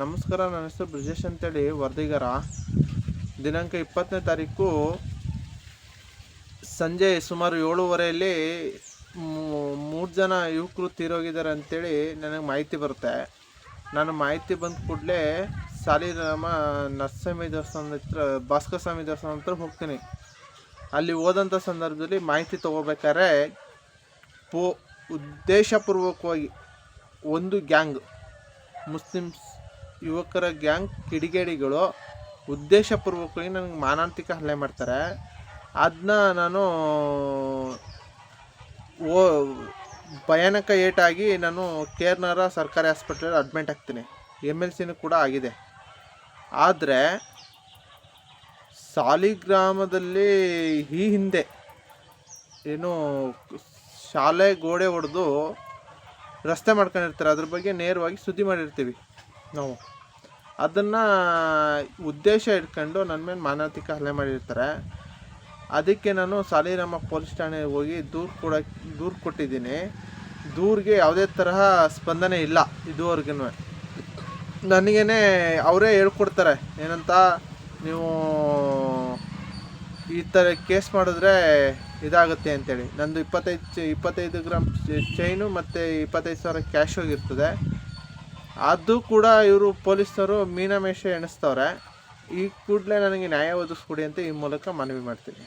ನಮಸ್ಕಾರ, ನನ್ನ ಹೆಸರು ಬ್ರಿಜೇಶ್ ಅಂತೇಳಿ, ವರದಿಗಾರ. ದಿನಾಂಕ 20ನೇ ತಾರೀಕು ಸಂಜೆ ಸುಮಾರು 7:30 ಮೂರು ಜನ ಯುವಕರು ತೀರೋಗಿದ್ದಾರೆ ಅಂತೇಳಿ ನನಗೆ ಮಾಹಿತಿ ಬರುತ್ತೆ. ನಾನು ಮಾಹಿತಿ ಬಂದ ಕೂಡಲೇ ಸಾಲಿಗ್ರಾಮ ನರಸಿಂಹ ದೇವಸ್ಥಾನದ ಹತ್ರ, ಭಾಸ್ಕರ ಸ್ವಾಮಿ ದೇವಸ್ಥಾನ ಹತ್ರ ಹೋಗ್ತೀನಿ. ಅಲ್ಲಿ ಹೋದಂಥ ಸಂದರ್ಭದಲ್ಲಿ ಮಾಹಿತಿ ತೊಗೋಬೇಕಾದ್ರೆ ಉದ್ದೇಶಪೂರ್ವಕವಾಗಿ ಒಂದು ಗ್ಯಾಂಗ್, ಮುಸ್ಲಿಮ್ಸ್ ಯುವಕರ ಗ್ಯಾಂಗ್ ಕಿಡಿಗೇಡಿಗಳು ಉದ್ದೇಶಪೂರ್ವಕವಾಗಿ ನನಗೆ ಮಾರಣಾಂತಿಕ ಹಲ್ಲೆ ಮಾಡ್ತಾರೆ. ಅದನ್ನ ನಾನು ಭಯಾನಕ ಏಟಾಗಿ ನಾನು ಕೇರ್ನರ ಸರ್ಕಾರಿ ಹಾಸ್ಪಿಟ್ಲಲ್ಲಿ ಅಡ್ಮಿಟ್ ಆಗ್ತೀನಿ. MLCನೂ ಕೂಡ ಆಗಿದೆ. ಆದರೆ ಸಾಲಿಗ್ರಾಮದಲ್ಲಿ ಈ ಹಿಂದೆ ಏನು ಶಾಲೆ ಗೋಡೆ ಹೊಡೆದು ರಸ್ತೆ ಮಾಡ್ಕೊಂಡಿರ್ತಾರೆ, ಅದ್ರ ಬಗ್ಗೆ ನೇರವಾಗಿ ಸುದ್ದಿ ಮಾಡಿರ್ತೀವಿ ನಾವು. ಅದನ್ನು ಉದ್ದೇಶ ಇಟ್ಕೊಂಡು ನನ್ನ ಮೇಲೆ ಮಾನಸಿಕ ಹಲ್ಲೆ ಮಾಡಿರ್ತಾರೆ. ಅದಕ್ಕೆ ನಾನು ಸಾಲಿಗ್ರಾಮ ಪೊಲೀಸ್ ಠಾಣೆಗೆ ಹೋಗಿ ದೂರು ಕೊಟ್ಟಿದ್ದೀನಿ. ದೂರಿಗೆ ಯಾವುದೇ ತರಹ ಸ್ಪಂದನೆ ಇಲ್ಲ ಇದುವರೆಗೂ. ನನಗೇನೆ ಅವರೇ ಹೇಳ್ಕೊಡ್ತಾರೆ, ಏನಂತ, ನೀವು ಈ ಥರ ಕೇಸ್ ಮಾಡಿದ್ರೆ ಇದಾಗುತ್ತೆ ಅಂತೇಳಿ. ನಂದು 25 ಗ್ರಾಮ್ ಚೈನು ಮತ್ತು 25,000 ಕ್ಯಾಶ್ ಹೋಗಿರ್ತದೆ. ಅದು ಕೂಡ ಇವರು ಪೊಲೀಸರು ಮೀನಮೇಷ ಎಣಿಸ್ತವ್ರೆ. ಈ ಕೂಡಲೇ ನನಗೆ ನ್ಯಾಯ ಒದಗಿಸ್ಕೊಡಿ ಅಂತ ಈ ಮೂಲಕ ಮನವಿ ಮಾಡ್ತೀನಿ.